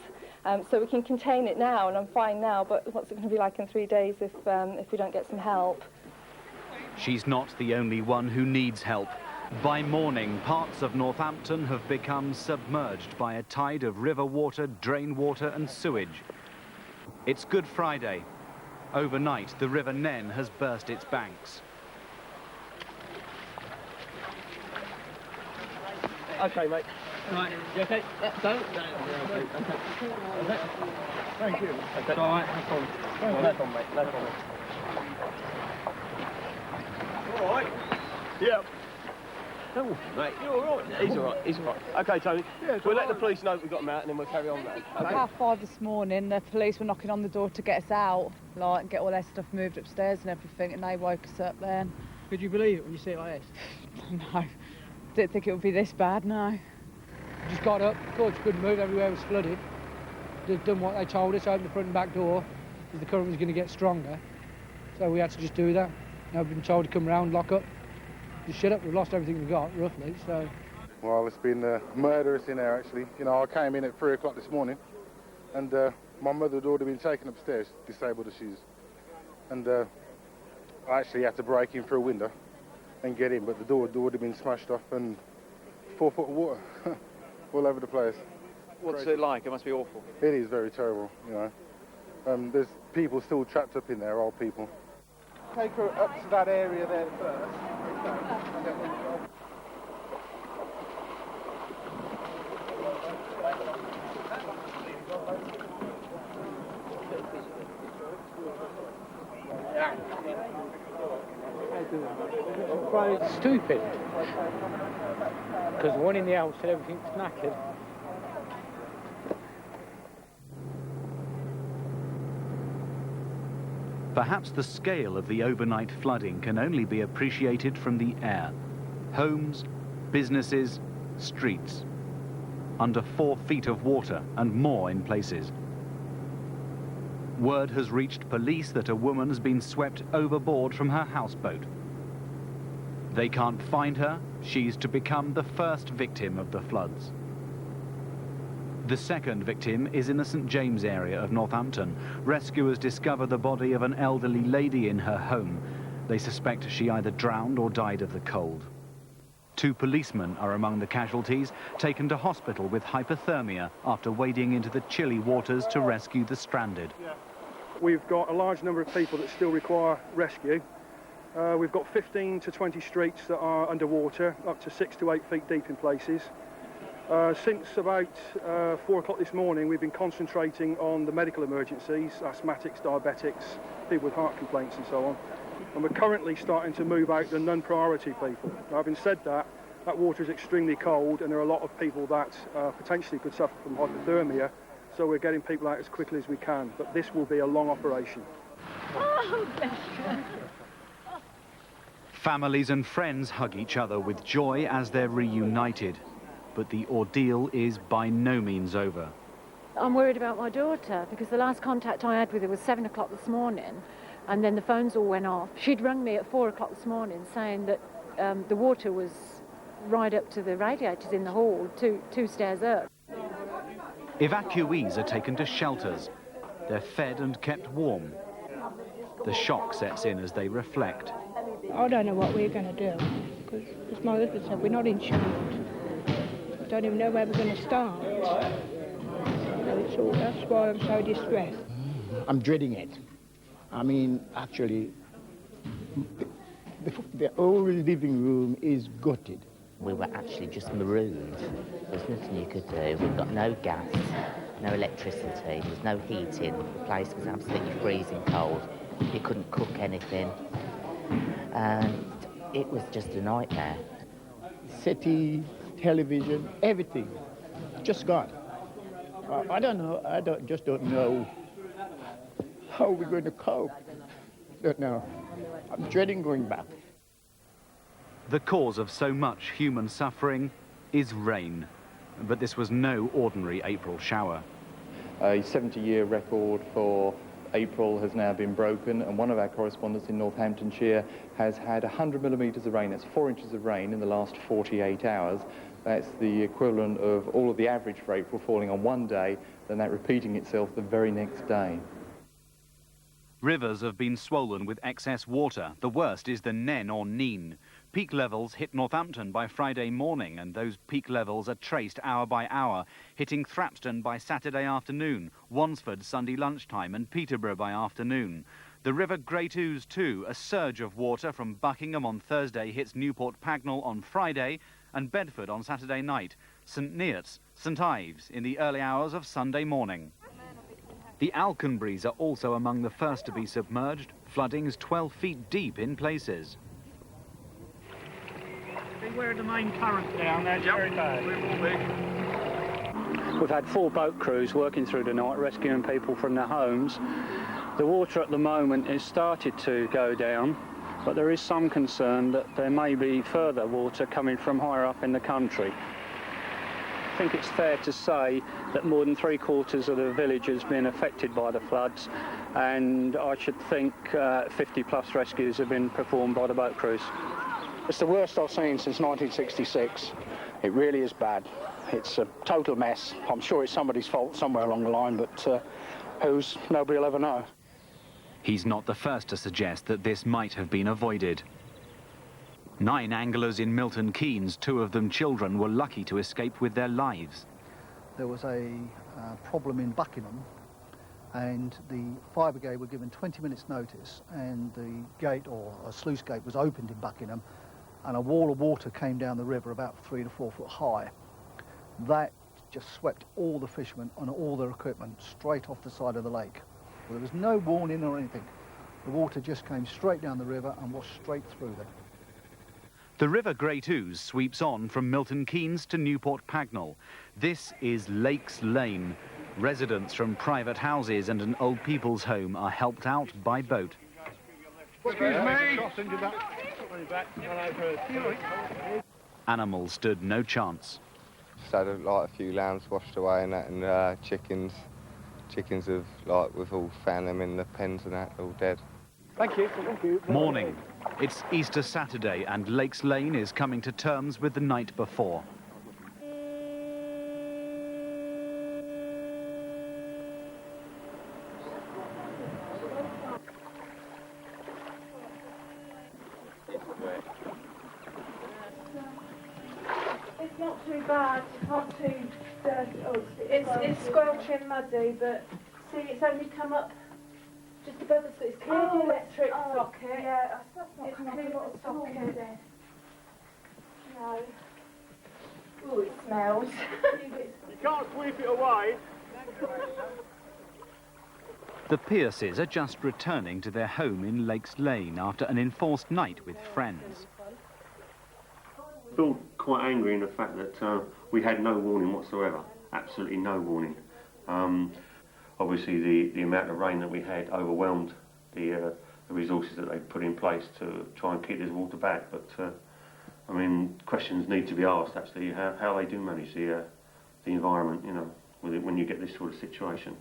Speaker 12: So we can contain it now, and I'm fine now, but what's it going to be like in 3 days if we don't get some help?
Speaker 22: She's not the only one who needs help. By morning, parts of Northampton have become submerged by a tide of river water, drain water and sewage. It's Good Friday. Overnight, the River Nen has burst its banks.
Speaker 2: OK, mate. Right, you OK? Yeah, don't. Okay. Thank you. Okay. It's all right, no problem. No problem, mate, no problem. All right? Yeah. Oh, mate, you're all right. He's all right, he's all right. OK, Tony, we'll let the police know we've got them out and then we'll carry on that.
Speaker 3: At 5:30 this morning, the police were knocking on the door to get us out, like, and get all their stuff moved upstairs and everything, and they woke us up then.
Speaker 2: Could you believe it when you see it like this?
Speaker 3: No, didn't think it would be this bad, no.
Speaker 2: Just got up, of course, couldn't move, everywhere was flooded. Just done what they told us, opened the front and back door, because the current was going to get stronger. So we had to just do that. Now we've been told to come round, lock up. Just shut up, we've lost everything we've got, roughly, so...
Speaker 8: Well, it's been murderous in there, actually. You know, I came in at 3 o'clock this morning, and my mother had already been taken upstairs, disabled as she is. And I actually had to break in through a window and get in, but the door had already been smashed off and 4 foot of water all over the place.
Speaker 9: What's it like? It must be awful.
Speaker 8: It is very terrible, you know. There's people still trapped up in there, old people. Take her up to that area there first.
Speaker 2: It's stupid. Because the one in the house said everything's knackered.
Speaker 22: Perhaps the scale of the overnight flooding can only be appreciated from the air. Homes, businesses, streets. Under 4 feet of water and more in places. Word has reached police that a woman's been swept overboard from her houseboat. They can't find her. She's to become the first victim of the floods. The second victim is in the St James area of Northampton. Rescuers discover the body of an elderly lady in her home. They suspect she either drowned or died of the cold. 2 policemen are among the casualties, taken to hospital with hypothermia after wading into the chilly waters to rescue the stranded.
Speaker 26: We've got a large number of people that still require rescue. We've got 15 to 20 streets that are underwater, up to 6 to 8 feet deep in places. Since about 4 o'clock this morning, we've been concentrating on the medical emergencies, asthmatics, diabetics, people with heart complaints and so on. And we're currently starting to move out the non-priority people. Now, having said that, that water is extremely cold and there are a lot of people that potentially could suffer from hypothermia, so we're getting people out as quickly as we can. But this will be a long operation.
Speaker 12: Oh, bless you.
Speaker 22: Families and friends hug each other with joy as they're reunited. But the ordeal is by no means over.
Speaker 4: I'm worried about my daughter because the last contact I had with her was 7 o'clock this morning, and then the phones all went off. She'd rung me at 4 o'clock this morning saying that the water was right up to the radiators in the hall, two stairs up.
Speaker 22: Evacuees are taken to shelters. They're fed and kept warm. The shock sets in as they reflect.
Speaker 7: I don't know what we're going to do, because as my husband said, we're not insured. I don't even know where we're going to start. So that's why I'm so distressed.
Speaker 6: I'm dreading it. I mean, actually, the whole living room is gutted.
Speaker 10: We were actually just marooned. There's nothing you could do. We've got no gas, no electricity, there's no heating. The place was absolutely freezing cold. You couldn't cook anything. And it was just a nightmare.
Speaker 6: Settee, television, everything, just gone. I don't know, just don't know how we're going to cope. Don't know. I'm dreading going back.
Speaker 22: The cause of so much human suffering is rain. But this was no ordinary April shower.
Speaker 11: A 70-year record for April has now been broken, and one of our correspondents in Northamptonshire has had 100 millimetres of rain. That's 4 inches of rain in the last 48 hours. That's the equivalent of all of the average for April falling on one day, then that repeating itself the very next day.
Speaker 22: Rivers have been swollen with excess water. The worst is the Nen or Neen. Peak levels hit Northampton by Friday morning, and those peak levels are traced hour by hour, hitting Thrapston by Saturday afternoon, Wansford Sunday lunchtime, and Peterborough by afternoon. The River Great Ouse too. A surge of water from Buckingham on Thursday hits Newport Pagnell on Friday, and Bedford on Saturday night, St Neots, St Ives in the early hours of Sunday morning. The Alconburys are also among the first to be submerged. Flooding is 12 feet deep in places.
Speaker 15: Beware of the main current down there, very bad. We will be.
Speaker 16: We've had 4 boat crews working through the night, rescuing people from their homes. The water at the moment has started to go down, but there is some concern that there may be further water coming from higher up in the country. I think it's fair to say that more than 3/4 of the village has been affected by the floods, and I should think 50+ rescues have been performed by the boat crews.
Speaker 15: It's the worst I've seen since 1966. It really is bad. It's a total mess. I'm sure it's somebody's fault somewhere along the line, but whose, nobody will ever know.
Speaker 22: He's not the first to suggest that this might have been avoided. 9 anglers in Milton Keynes, 2 of them children, were lucky to escape with their lives.
Speaker 27: There was a problem in Buckingham, and the fire brigade were given 20 minutes notice, and the gate, or a sluice gate, was opened in Buckingham, and a wall of water came down the river about 3 to 4 foot high. That just swept all the fishermen and all their equipment straight off the side of the lake. Well, there was no warning or anything. The water just came straight down the river and washed straight through them.
Speaker 22: The River Great Ouse sweeps on from Milton Keynes to Newport Pagnell. This is Lakes Lane. Residents from private houses and an old people's home are helped out by boat.
Speaker 15: Excuse me.
Speaker 22: Animals stood no chance.
Speaker 28: Just had a few lambs washed away and that, and chickens. Chickens have, we've all found them in the pens and that, all dead.
Speaker 15: Thank you. Thank you.
Speaker 22: Morning. It's Easter Saturday and Lakes Lane is coming to terms with the night before.
Speaker 29: It's not too bad, not too dirty. Oh, it's squelchy and muddy, but see, it's only come up just above us. It's cleared the electric socket. Yeah, that's not come up a lot of socket. No. Oh, it smells.
Speaker 15: You can't sweep it away.
Speaker 22: The Pierces are just returning to their home in Lakes Lane after an enforced night with friends.
Speaker 30: I feel quite angry in the fact that we had no warning whatsoever, absolutely no warning. Obviously the amount of rain that we had overwhelmed the resources that they put in place to try and keep this water back, but I mean, questions need to be asked actually, how they do manage the environment, you know. when you get this sort of situation.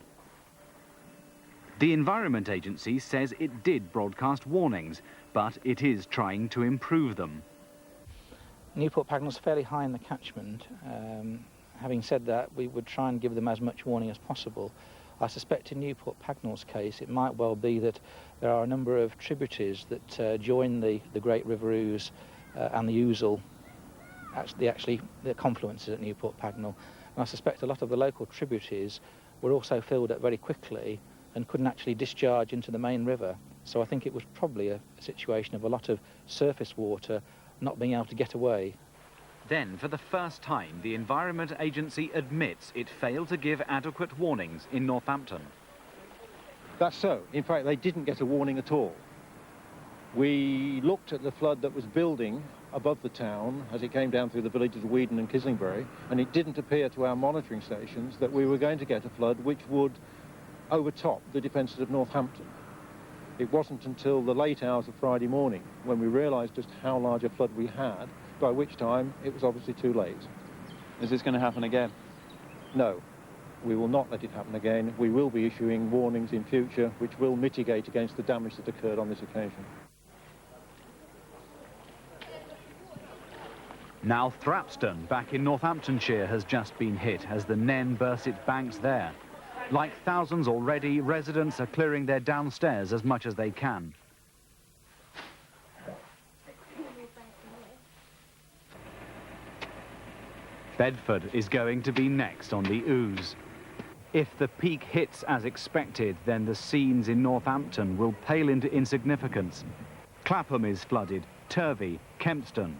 Speaker 22: The Environment Agency says it did broadcast warnings, but it is trying to improve them.
Speaker 5: Newport Pagnell's fairly high in the catchment. Having said that, we would try and give them as much warning as possible. I suspect in Newport Pagnell's case, it might well be that there are a number of tributaries that join the Great River Ouse and the Ousel, the confluences at Newport Pagnell. And I suspect a lot of the local tributaries were also filled up very quickly and couldn't actually discharge into the main river. So I think it was probably a situation of a lot of surface water not being able to get away.
Speaker 22: Then, for the first time, the Environment Agency admits it failed to give adequate warnings in Northampton.
Speaker 13: That's so. In fact, they didn't get a warning at all. We looked at the flood that was building above the town as it came down through the villages of Weedon and Kislingbury, and it didn't appear to our monitoring stations that we were going to get a flood which would overtop the defences of Northampton. It wasn't until the late hours of Friday morning when we realised just how large a flood we had, by which time it was obviously too late.
Speaker 9: Is this going to happen again?
Speaker 13: No, we will not let it happen again. We will be issuing warnings in future which will mitigate against the damage that occurred on this occasion.
Speaker 22: Now Thrapston, back in Northamptonshire, has just been hit as the Nen burst its banks there. Like thousands already, residents are clearing their downstairs as much as they can. Bedford is going to be next on the Ouse. If the peak hits as expected, then the scenes in Northampton will pale into insignificance. Clapham is flooded, Turvey, Kempston.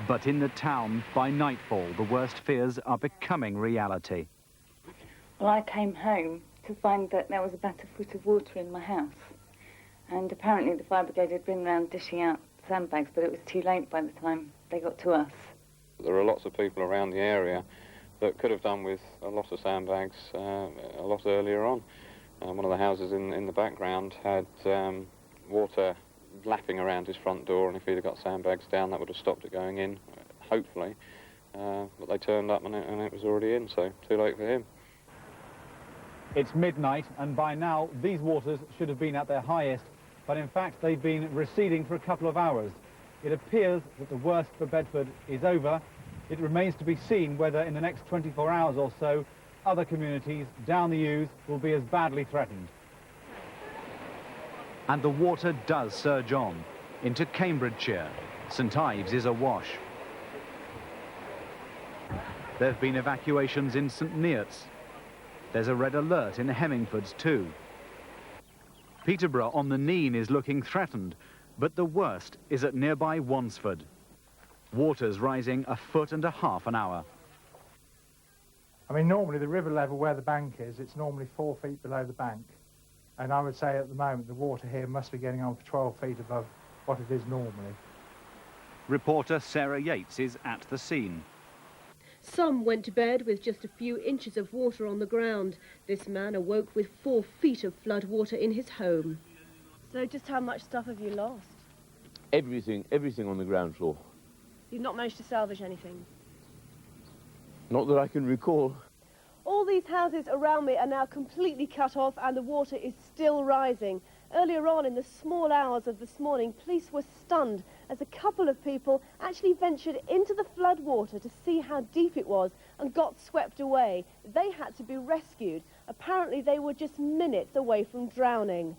Speaker 22: But in the town, by nightfall, the worst fears are becoming reality.
Speaker 14: Well, I came home to find that there was about a foot of water in my house. And apparently the fire brigade had been round dishing out sandbags, but it was too late by the time they got to us.
Speaker 17: There are lots of people around the area that could have done with a lot of sandbags a lot earlier on. One of the houses in the background had water lapping around his front door, and if he'd have got sandbags down, that would have stopped it going in, hopefully. But they turned up and it was already in, so too late for him.
Speaker 22: It's midnight, and by now these waters should have been at their highest, but in fact they've been receding for a couple of hours. It appears that the worst for Bedford is over. It remains to be seen whether in the next 24 hours or so other communities down the Ouse will be as badly threatened. And the water does surge on into Cambridgeshire. St Ives is awash. There have been evacuations in St Neots. There's a red alert in Hemmingfords too. Peterborough on the Nene is looking threatened, but the worst is at nearby Wansford. Water's rising 1.5 foot an hour.
Speaker 18: I mean, normally the river level where the bank is, it's normally 4 feet below the bank. And I would say at the moment the water here must be getting on for 12 feet above what it is normally.
Speaker 22: Reporter Sarah Yates is at the scene.
Speaker 19: Some went to bed with just a few inches of water on the ground. This man awoke with 4 feet of flood water in his home.
Speaker 29: So just how much stuff have you lost?
Speaker 20: Everything on the ground floor.
Speaker 29: You've not managed to salvage anything?
Speaker 20: Not that I can recall.
Speaker 29: All these houses around me are now completely cut off and the water is still rising. Earlier on in the small hours of this morning, police were stunned as a couple of people actually ventured into the flood water to see how deep it was and got swept away. They had to be rescued. Apparently they were just minutes away from drowning.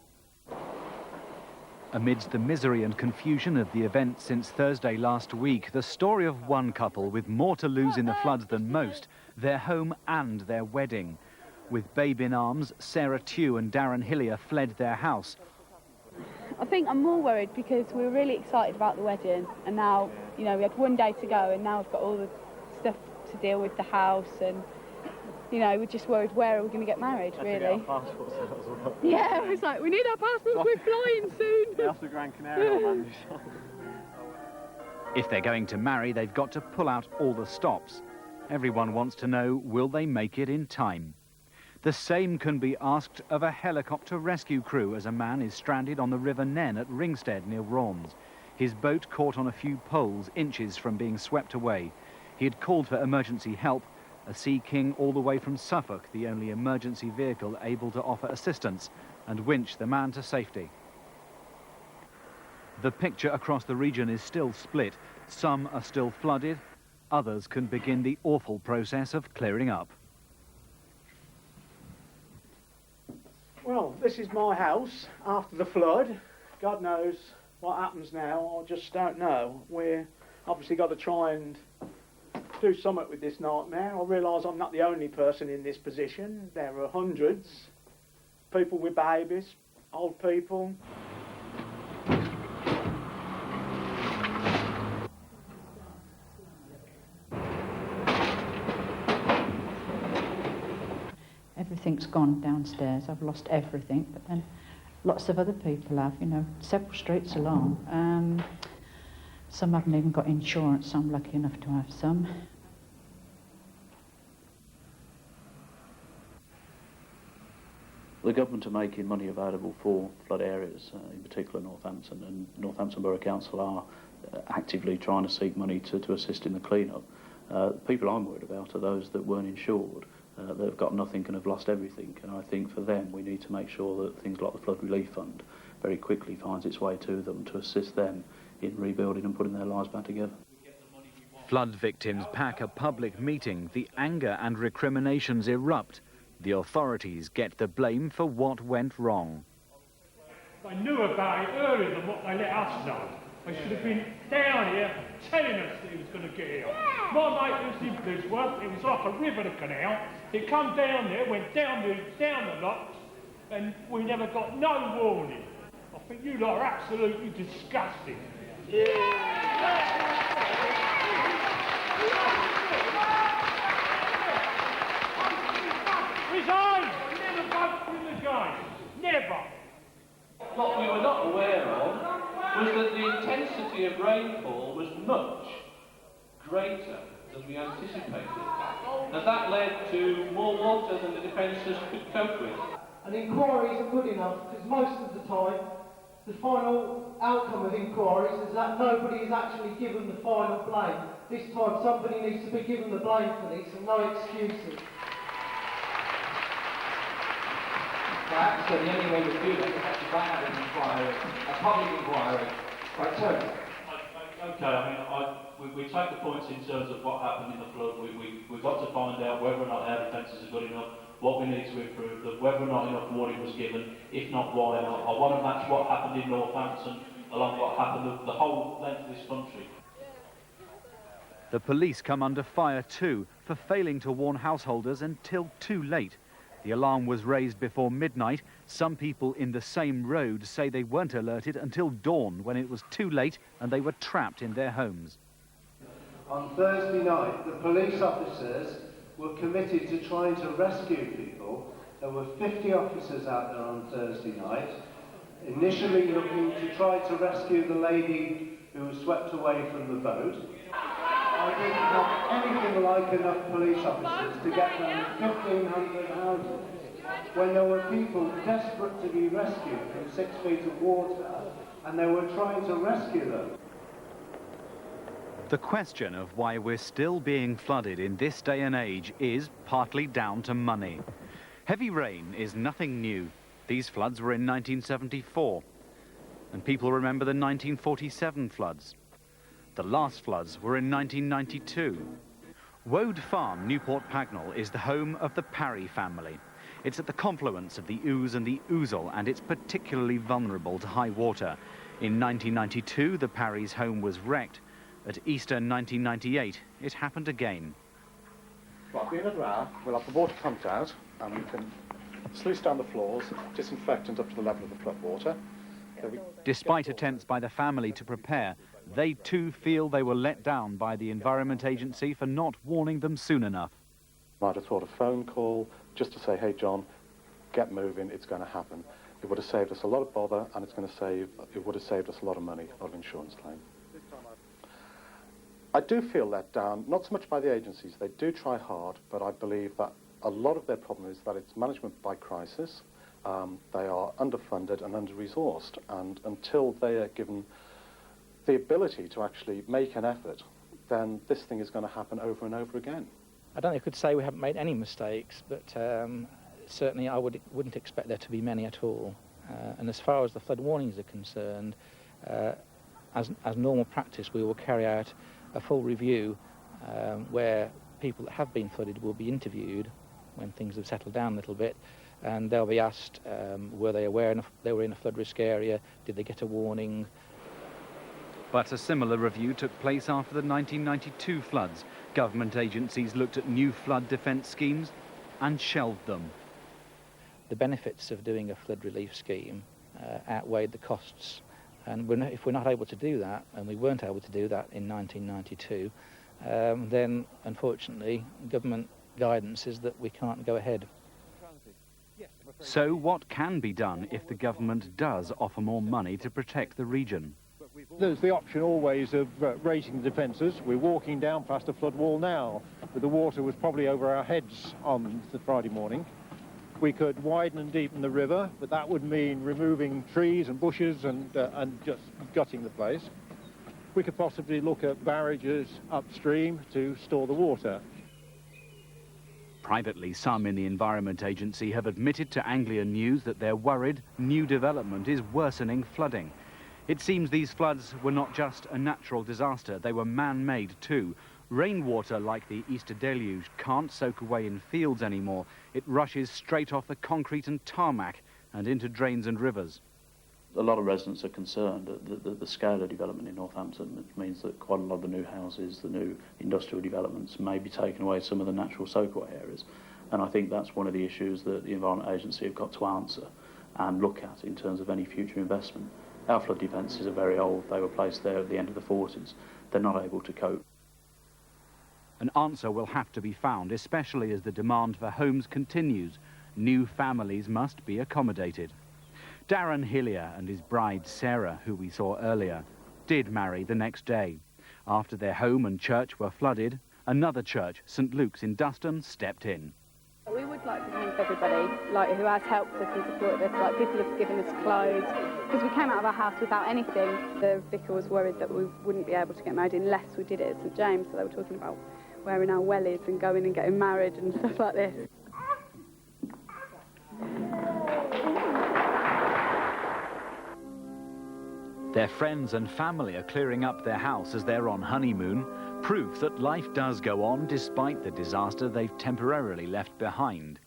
Speaker 22: Amidst the misery and confusion of the events since Thursday last week, the story of one couple with more to lose in the floods than most, their home and their wedding. With babe in arms, Sarah Tew and Darren Hillier fled their house.
Speaker 3: I think I'm more worried because we were really excited about the wedding, and now, you know, we had 1 day to go, and now we've got all the stuff to deal with, the house, and, you know, we're just worried where are we going to get married, really. Yeah, it's like, we need our passports, we're flying soon.
Speaker 9: Off to Gran Canaria.
Speaker 22: If they're going to marry, they've got to pull out all the stops. Everyone wants to know, will they make it in time? The same can be asked of a helicopter rescue crew as a man is stranded on the River Nen at Ringstead near Raunds. His boat caught on a few poles inches from being swept away. He had called for emergency help, a Sea King all the way from Suffolk, the only emergency vehicle able to offer assistance, and winch the man to safety. The picture across the region is still split. Some are still flooded, others can begin the awful process of clearing up.
Speaker 1: Well, this is my house after the flood. God knows what happens now, I just don't know. We're obviously got to try and do something with this nightmare. I realise I'm not the only person in this position. There are hundreds. People with babies, old people.
Speaker 2: Everything's gone downstairs. I've lost everything, but then lots of other people have, you know, several streets along. Some haven't even got insurance. I'm lucky enough to have some.
Speaker 4: The government are making money available for flood areas, in particular Northampton, and Northampton Borough Council are actively trying to seek money to assist in the clean-up. The people I'm worried about are those that weren't insured, that have got nothing and have lost everything, and I think for them we need to make sure that things like the Flood Relief Fund very quickly finds its way to them to assist them in rebuilding and putting their lives back together.
Speaker 22: Flood victims pack a public meeting. The anger and recriminations erupt. The authorities get the blame for what went wrong.
Speaker 8: They knew about it earlier than what they let us know. They should have been down here telling us that it was going to get here. My mate was in Blisworth, it was like a river, the canal. It come down there, went down the locks, and we never got no warning. I think you lot are absolutely disgusting. Resign! Never vote for him again. Never.
Speaker 12: What we were not aware of was that the intensity of rainfall was much greater than we anticipated. And that led to more water than the defences could cope with.
Speaker 21: An inquiry isn't good enough because most of the time the final outcome of inquiries is that nobody is actually given the final blame. This time somebody needs to be given the blame for this and no excuses.
Speaker 12: Perhaps the only way to do that is actually to have an inquiry, a public inquiry, quite totally.
Speaker 23: Okay, I mean, we take the points in terms of what happened in the flood. We've got to find out whether or not our defences are good enough, what we need to improve them, whether or not enough warning was given, if not why not. I want to match what happened in Northampton along what happened the whole length of this country.
Speaker 22: The police come under fire too for failing to warn householders until too late. The alarm was raised before midnight. Some people in the same road say they weren't alerted until dawn, when it was too late and they were trapped in their homes.
Speaker 24: On Thursday night, the police officers were committed to trying to rescue people. There were 50 officers out there on Thursday night, initially looking to try to rescue the lady who was swept away from the boat. I didn't have anything like enough police officers to get around 1,500 houses when there were people desperate to be rescued from 6 feet of water, and they were trying to rescue them.
Speaker 22: The question of why we're still being flooded in this day and age is partly down to money. Heavy rain is nothing new. These floods were in 1974, and people remember the 1947 floods. The last floods were in 1992. Woad Farm, Newport Pagnell, is the home of the Parry family. It's at the confluence of the Ouse and the Ousel, and it's particularly vulnerable to high water. In 1992, the Parry's home was wrecked. At Easter 1998, it happened again.
Speaker 11: Right, at the end of the hour, we'll have the water pumped out, and we can sluice down the floors, disinfectant up to the level of the flood water.
Speaker 22: Despite attempts by the family to prepare, they too feel they were let down by the Environment Agency for not warning them soon enough.
Speaker 11: Might have thought a phone call just to say, hey John, get moving, it's going to happen. It would have saved us a lot of bother, and it would have saved us a lot of money, a lot of insurance claim. I do feel let down, not so much by the agencies. They do try hard, but I believe that a lot of their problem is that it's management by crisis. They are underfunded and under-resourced, and until they are given the ability to actually make an effort, then this thing is going to happen over and over again.
Speaker 5: I don't think I could say we haven't made any mistakes, but certainly I wouldn't expect there to be many at all. And as far as the flood warnings are concerned, as normal practice, we will carry out a full review where people that have been flooded will be interviewed when things have settled down a little bit, and they'll be asked, were they aware they were in a flood risk area, did they get a warning?
Speaker 22: But a similar review took place after the 1992 floods. Government agencies looked at new flood defence schemes and shelved them.
Speaker 5: The benefits of doing a flood relief scheme outweighed the costs, and if we're not able to do that, and we weren't able to do that in 1992, then unfortunately government guidance is that we can't go ahead.
Speaker 22: So what can be done if the government does offer more money to protect the region?
Speaker 13: There's the option always of raising the defences. We're walking down past a flood wall now, but the water was probably over our heads on the Friday morning. We could widen and deepen the river, but that would mean removing trees and bushes and just gutting the place. We could possibly look at barrages upstream to store the water.
Speaker 22: Privately, some in the Environment Agency have admitted to Anglian News that they're worried new development is worsening flooding. It seems these floods were not just a natural disaster, they were man-made too. Rainwater like the Easter deluge can't soak away in fields anymore. It rushes straight off the concrete and tarmac and into drains and rivers.
Speaker 4: A lot of residents are concerned at the scale of development in Northampton, which means that quite a lot of the new houses, the new industrial developments may be taking away some of the natural soakaway areas. And I think that's one of the issues that the Environment Agency have got to answer and look at in terms of any future investment. Our flood defences are very old. They were placed there at the end of the 40s. They're not able to cope.
Speaker 22: An answer will have to be found, especially as the demand for homes continues. New families must be accommodated. Darren Hillier and his bride Sarah, who we saw earlier, did marry the next day. After their home and church were flooded, another church, St Luke's in Duston, stepped in.
Speaker 3: We would like to thank everybody who has helped us and supported us. People have given us clothes, because we came out of our house without anything. The vicar was worried that we wouldn't be able to get married unless we did it at St James, so they were talking about wearing our wellies and going and getting married and stuff like this.
Speaker 22: Their friends and family are clearing up their house as they're on honeymoon, proof that life does go on despite the disaster they've temporarily left behind.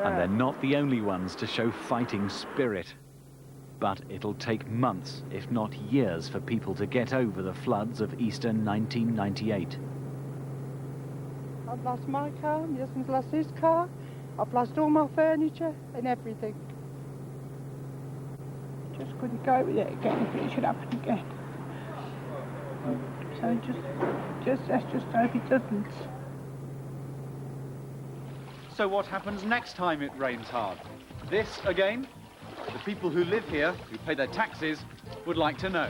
Speaker 22: And they're not the only ones to show fighting spirit. But it'll take months, if not years, for people to get over the floods of Easter 1998.
Speaker 6: I've lost my car, my husband's lost his car, I've lost all my furniture and everything. Just couldn't go with it again if it should happen again. So let's just hope it doesn't.
Speaker 22: So what happens next time it rains hard? This again? The people who live here, who pay their taxes, would like to know.